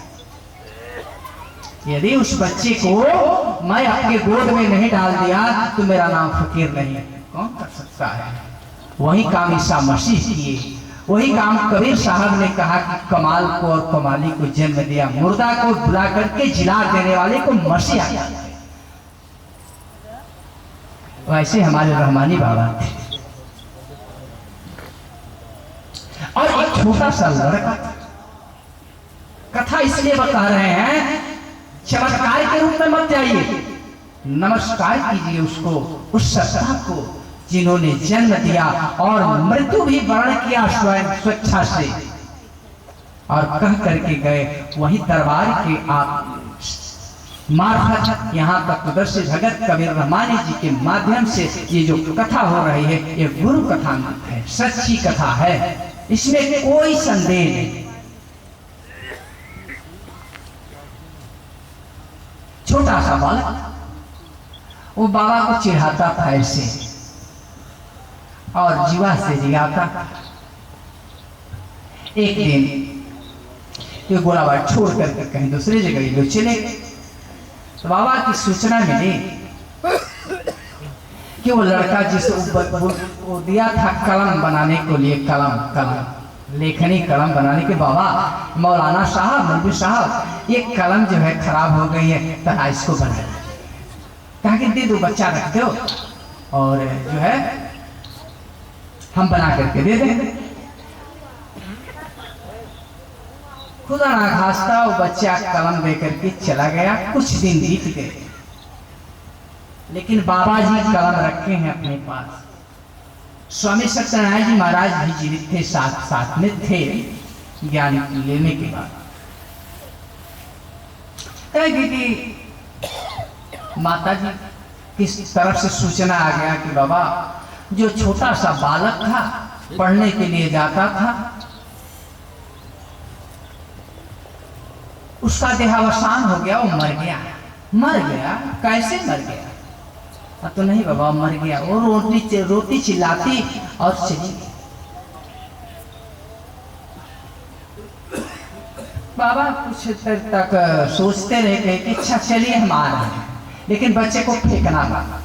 यदि उस बच्चे को मैं अपने गोद में नहीं डाल दिया तो मेरा नाम फकीर नहीं, कौन कर सकता है। वही काम ईसा मसीह किए, वही काम कबीर साहब ने कहा कि कमाल को और कमाली को जन्म दिया, मुर्दा को बुला करके जिला देने वाले को मसीह आया। वैसे हमारे रहमानी बाबा थे। और एक छोटा सा लड़का, कथा इसलिए बता रहे हैं, चमत्कार के रूप में मत जाइए, नमस्कार कीजिए उसको, उस सत्ता को जिन्होंने जन्म दिया और मृत्यु भी वर्ण किया स्वयं स्वेच्छा से, और कह करके गए वही दरबार के आप मार्फत यहाँ तक प्रदर्शित भगत कबीर रहमानी जी के माध्यम से ये जो कथा हो रही है ये गुरु कथा है, सच्ची कथा है, इसमें कोई संदेह नहीं। छोटा सा बालक वो बाबा को चिढ़ाता था ऐसे और जीवा से जिगाता। एक दिन ये गोलाबार छोड़ करके कहीं दूसरी जगह लोग चले, तो बाबा की सूचना मिली कि वो लड़का जिसे वो दिया था कलम बनाने को लिए, कलम लेखनी कलम बनाने के, बाबा मौलाना साहब, मौलवी साहब ये कलम जो है खराब हो गई है, तना इसको बना कहा कि दे दो, बच्चा रख दो और जो है हम बना करके दे देंगे। खुदा ना खास्ता वो बच्चा कलम दे करके चला गया। कुछ दिन बीत गए, लेकिन बाबा जी कलम रखे हैं अपने पास। स्वामी सत्यनारायण जी महाराज भी जीवित थे, साथ में थे ज्ञान लेने के बाद। कि माता जी किस तरफ से सूचना आ गया कि बाबा जो छोटा सा बालक था पढ़ने के लिए जाता था, उसका देहावसान हो गया, वो मर गया। मर गया कैसे मर गया? तो नहीं बाबा मर गया, वो रोटी चिल्लाती और चली। बाबा कुछ देर तक सोचते रह गए कि अच्छा चलिए हम आ रहे हैं, लेकिन बच्चे को फेंकना बाबा।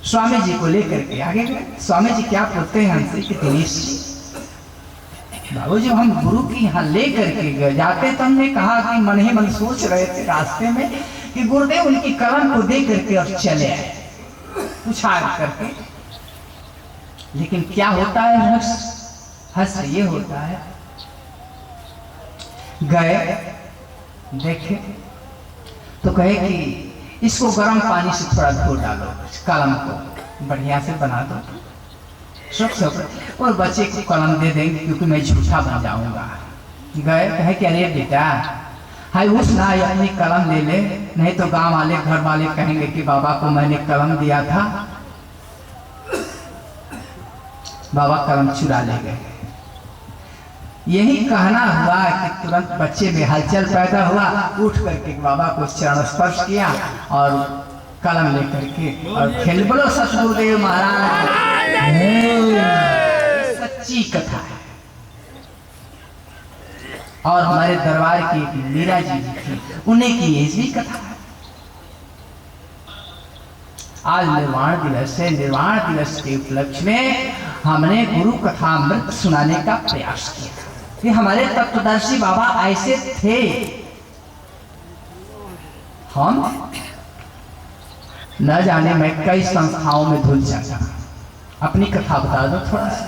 स्वामी जी को लेकर के आगे गए। स्वामी जी क्या पूछते हैं हमसे कि दिनेश जी बाबू जो हम गुरु की यहाँ लेकर के जाते तो हमने कहा कि मन ही मन सोच रहे थे रास्ते में कि गुरुदेव उनकी कलम को दे करके और चले आए पूछा करके। लेकिन क्या होता है, हंस ये होता है। गए देखे तो कहे कि इसको गर्म पानी से थोड़ा धो डालो, कलम को बढ़िया से बना दो सब और बच्चे को कलम दे देंगे क्योंकि मैं झूठा बन जाऊंगा। गए कहे कि अरे बेटा हाय उस ना अपनी कलम ले ले, नहीं तो गांव वाले घर वाले कहेंगे कि बाबा को मैंने कलम दिया था। बाबा कलम चुरा ले गए। यही कहना हुआ कि तुरंत बच्चे में हलचल पैदा हुआ, उठ करके बाबा को चरण स्पर्श किया और कलम लेकर के और खेल। बोलो सतगुरुदेव महाराज, सच्ची कथा है। और हमारे दरबार की एक मीरा जी थी, उन्हें की ये भी कथा है। आज निर्वाण दिवस है। निर्वाण दिवस के उपलक्ष्य में हमने गुरु कथा अमृत सुनाने का प्रयास किया। कि हमारे तत्वदर्शी बाबा ऐसे थे, हम न जाने मैं कई संस्थाओं में धुल जाता। अपनी कथा बता दो थोड़ा सा।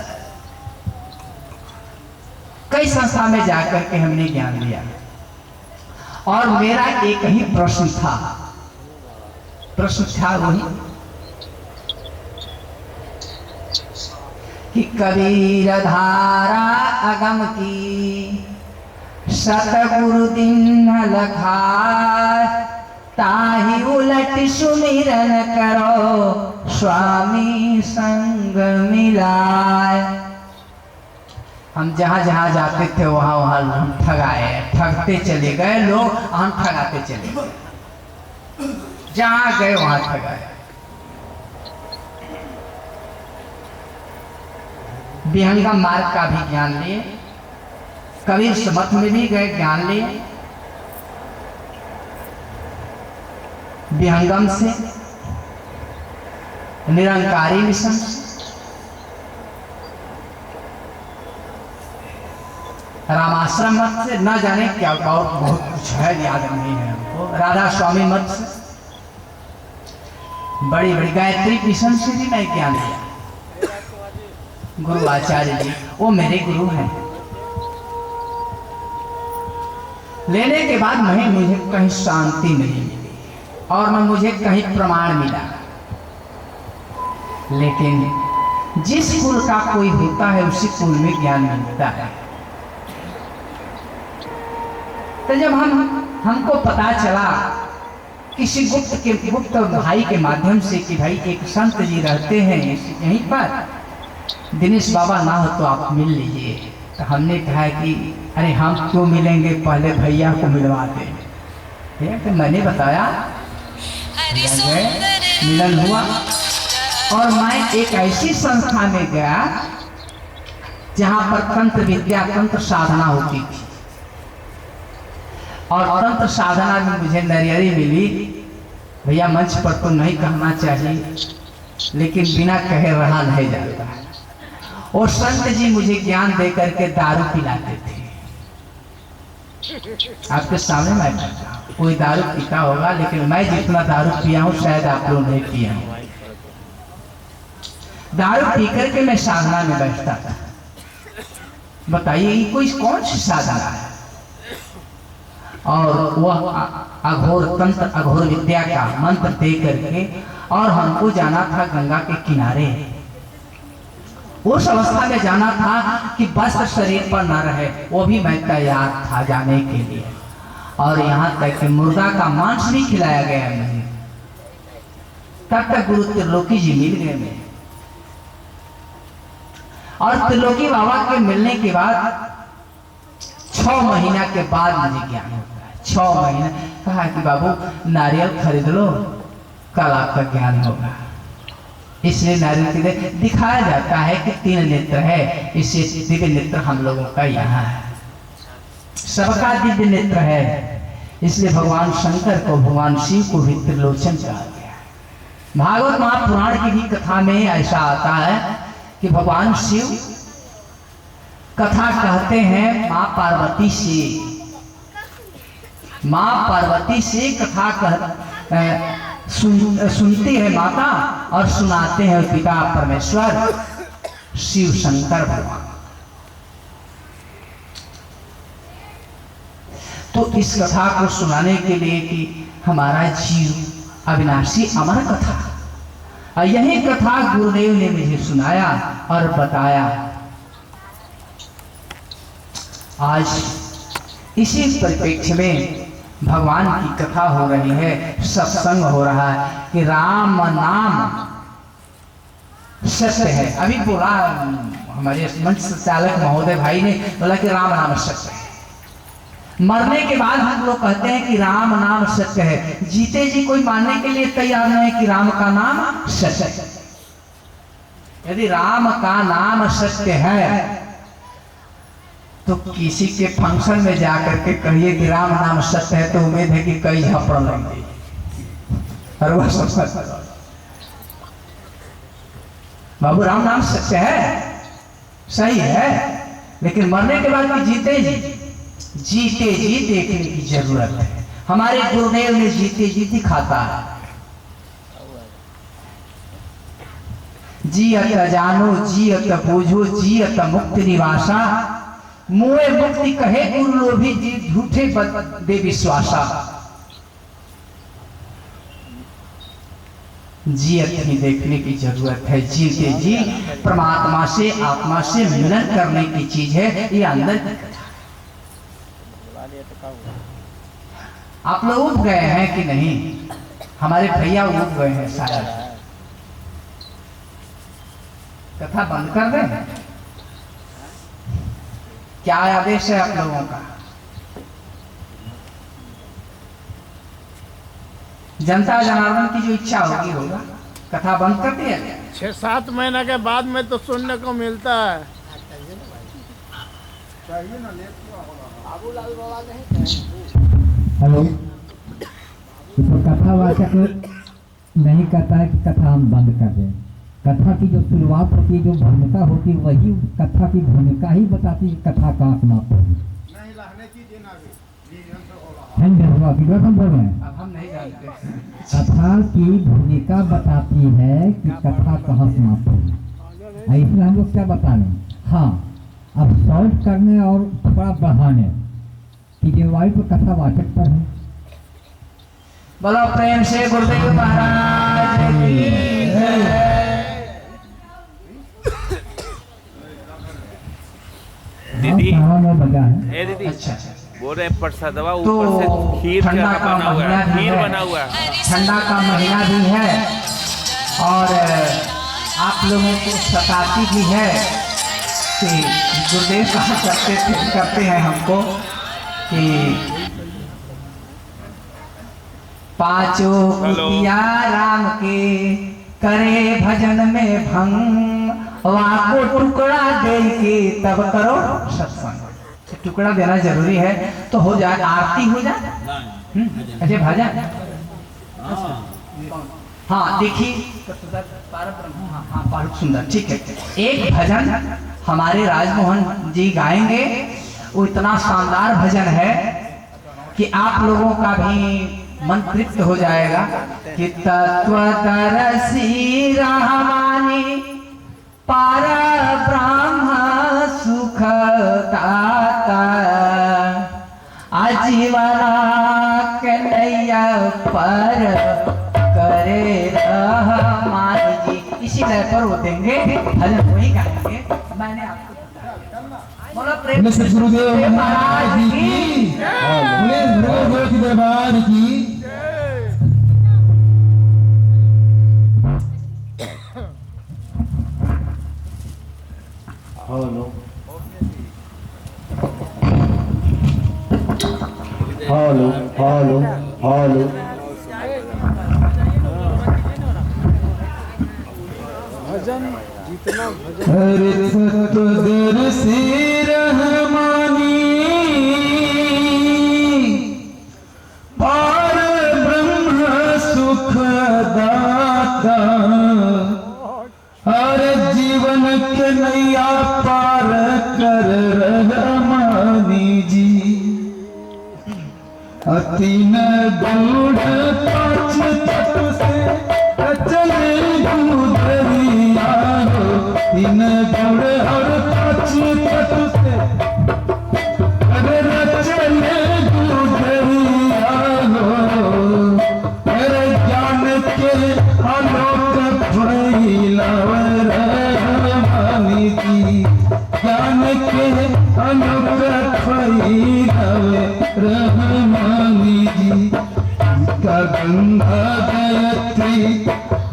कई संस्था में जाकर के हमने ज्ञान लिया और मेरा एक ही प्रश्न था। प्रश्न था वही कि कबीर धारा अगम की सतगुरु दिन लखाए, ताही उलट सुमिरन करो स्वामी संग मिलाए। हम जहां जहां जाते थे वहां वहां हम ठगते चले गए लोग, हम ठगाते चले गए। जहां गए वहां ठगाए। विहंगम मार्ग का भी ज्ञान लिए, कबीर समत में भी गए ज्ञान लिए। विहंगम से, निरंकारी मिशन से, रामाश्रम मत से, न जाने क्या और बहुत कुछ है, याद नहीं है हमको। राधा स्वामी मत से, बड़ी बड़ी गायत्री मिशन से भी मैं ज्ञान लिया। गुरु आचार्य जी वो मेरे गुरु हैं। लेने के बाद मुझे कहीं शांति नहीं मिली और न मुझे कहीं प्रमाण मिला। लेकिन जिस कुल का कोई होता है उसी कुल में ज्ञान मिलता है। तो जब हमको पता चला किसी गुप्त भाई के माध्यम से कि भाई एक संत जी रहते हैं यहीं पर, दिनेश बाबा ना हो तो आप मिल लीजिए। तो हमने कहा कि अरे हम क्यों मिलेंगे, पहले भैया को मिलवा दें। तो मैंने बताया, मिलन हुआ और मैं एक ऐसी संस्था में गया जहां पर तंत्र विद्या, तंत्र साधना होती थी। और तंत्र साधना में मुझे नरियरी मिली। भैया मंच पर तो नहीं कहना चाहिए, लेकिन बिना कहे रहा नहीं जाता है। और संत जी मुझे ज्ञान दे करके दारू पिलाते थे। आपके सामने मैं कहता हूं, कोई दारू पीता होगा, लेकिन मैं जितना दारू पिया हूं शायद आप लोग नहीं पिया हूं। दारू पी करके मैं साधना में बैठता था। बताइए ये कोई कौन सी साधना है? और वह अघोर तंत्र, अघोर विद्या का मंत्र दे करके, और हमको जाना था गंगा के किनारे। उस अवस्था में जाना था कि वस्त्र शरीर पर न रहे, वो भी मैं तैयार था जाने के लिए। और यहाँ तक कि मुर्गा का मांस भी खिलाया गया मुझे। तब तक गुरु त्रिलोकी जी मिल गए मुझे। और त्रिलोकी बाबा के मिलने के बाद 6 महीना के बाद मुझे ज्ञान होता है। 6 महीना कहा कि बाबू नारियल खरीद लो, कल आपका ज्ञान होगा। इसलिए नारियल दिखाया जाता है कि 3 नेत्र है, इसलिए दिव्य नेत्र हम लोगों का यहाँ है। सबका दिव्य नेत्र है, इसलिए भगवान शंकर को, भगवान शिव को भी त्रिलोचन कहा गया है। भागवत महापुराण की भी कथा में ऐसा आता है कि भगवान शिव कथा कहते हैं माँ पार्वती से कथा सुनती है माता और सुनाते हैं पिता परमेश्वर शिव शंकर भगवान। तो इस कथा को सुनाने के लिए कि हमारा जीव अविनाशी अमर कथा, और यही कथा गुरुदेव ने मुझे सुनाया और बताया। आज इसी परिप्रेक्ष्य में भगवान की कथा हो रही है, सत्संग हो रहा है कि राम नाम सत्य है। अभी बोला हमारे मंच संचालक महोदय भाई ने बोला कि राम नाम सत्य है। मरने के बाद हम लोग कहते हैं कि राम नाम सत्य है। जीते जी कोई मानने के लिए तैयार नहीं कि राम का नाम सत्य है। यदि राम का नाम सत्य है तो किसी के फंक्शन में जाकर के कहिए कि राम नाम सत्य है, तो उम्मीद है कि कई झपड़ लेंगे। बाबू राम नाम सत्य है, सही है, लेकिन मरने के बाद भी जीते जी देखने की जरूरत है। हमारे गुरुदेव ने जीते जी दिखाता है। जियत जानो जियत बूझो जियत मुक्ति निवासा, मुए मुक्ति कहे गुरु लोभी जी झूठे दे विश्वासा। जियत ही देखने की जरूरत है। जीते जी परमात्मा से आत्मा से मिलन करने की चीज है ये अंदर। आप लोग उठ गए हैं कि नहीं? हमारे भैया उठ गए हैं शायद। कथा बंद कर दें? क्या आदेश है आप लोगों का? जनता जनार्दन की जो इच्छा होगी होगा। कथा बंद कर दिया? 6-7 महीने के बाद में तो सुनने को मिलता है। हेलो, तो कथावाचक नहीं कहता है कि कथा हम बंद कर दें। कथा की जो शुरुआत होती है, जो भूमिका होती है, वही कथा की भूमिका ही बताती है कथा कहाँ समाप्त होगी। हम बोल रहे हैं, अब हम नहीं जानते। कथा की भूमिका बताती है कि कथा कहाँ समाप्त होगी। इसलिए हम लोग क्या बता रहे हैं? हाँ, अब सॉल्व करने और थोड़ा बढ़ाने की जिम्मेवारी तो कथावाचक पर है। बोलो प्रेम से गुरुदेव महाराज की जय। दीदी में बजा है। ए दीदी अच्छा, बोल रहे प्रसादवा तो ऊपर से खीर ठंडा का का बना हुआ महीना है, भी खीर है। बना हुआ है। ठंडा का महीना भी है और आप लोगों को सताती भी है कि गुरुदेव कहा करते हैं हमको कि पांचों कुतिया राम के करे भजन में भंग, वाको टुकड़ा दे के तब करो सत्संग। टुकड़ा देना जरूरी है तो हो जाए, आरती हो जाए। अच्छा भजन, हाँ देखिए, हाँ बहुत सुंदर, ठीक है। एक भजन हमारे राजमोहन जी गाएंगे, वो इतना शानदार भजन है कि आप लोगों का भी मन तृप्त हो जाएगा कि तत्वदर्शी रहमानी पार ब्रह्म सुख दाता, आजीवना के नैया पर करे रहमान जी। इसी लय पर वो देंगे भजन, वही गाएंगे। मैंने आपको बोलो प्रेम से गुरुदेव महाराज जी की, गुरुदेव की दरबार की। हेलो हेलो हेलो हेलो, भजन जितना भजन हरे तत्वदर्शी रहमानी पार ब्रह्म सुख दाता, हर जीवन के नैया पार कर रहमानी जी। तीन गूढ़ पाँच तत्व से चले गुजरिया हो, तीन गूढ़ और पाँच तत्व से अरे चले गुजरिया हो। अरे ज्ञान के आलोक फैलाव रहमानी जी, ज्ञान के आलोक फैलाव रहमानी जी। का गंगा गायत्री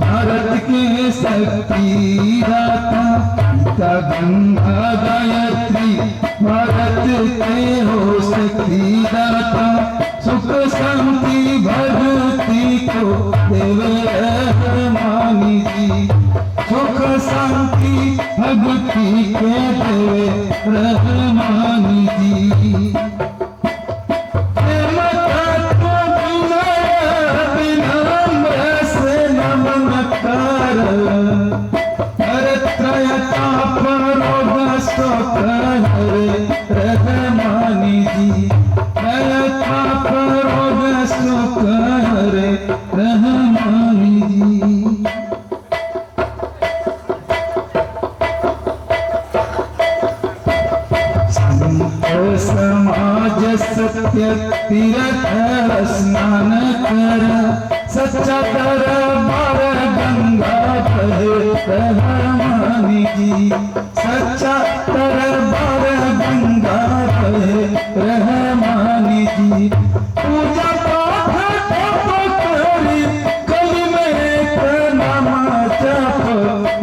भारत के शक्ति दाता, का गंगा गायत्री भारत के हो शक्ति दाता। रहमानी जी। रहमानी जी रहमानी जी। समाज सत्य तीर्थ स्नान कर सच्चा दरबार गंगा बहे रहमानी जी। सच्चा दरबार गंगा बहे रहमानी जी। पूजा पाठ करी कलिमे के नाम जप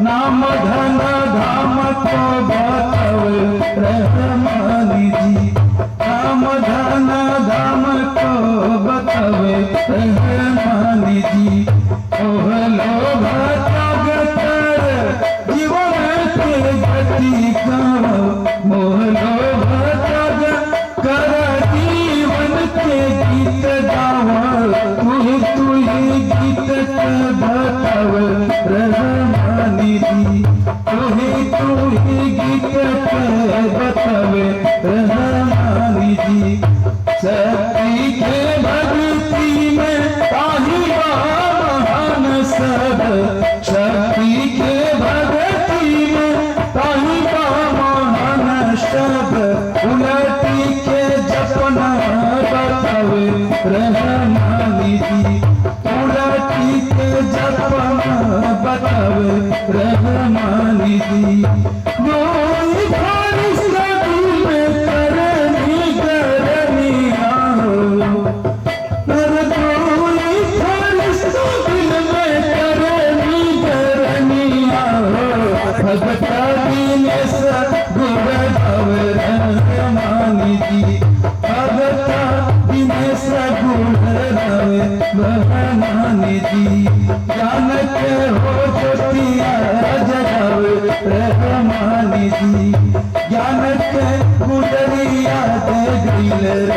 नाम धन धाम को बतावे रहमानी जी। नाम धन धाम को बतावे रहमानी जी। ओह लोभ त्याग कर जीवन के गति गाओ। मोह लोभ त्याग कर जीवन के गीत गाओ। तू ही गीत के बतावे रहमानी जी। तू ही गीत के बतावे रहमानी जी। शक्ति के भक्ति में ताही महान सब। शक्ति के भक्ति में ताही महान सब। उलटी के जपना बतावे रहमानी जी। उलटी के जपना बतावे रहमानी जी। कोई बारिश नदी में करनी करनी आओ। पर कोई बारिश नदी में करनी करनी आओ। भगता दिनेश गुरु रहमानी जी। भगता दिनेश गुरु रहमानी जी। ज्ञान के हो ज्योतिया जगावे रहमानी जी। ज्ञान के गुजरिया दे गईल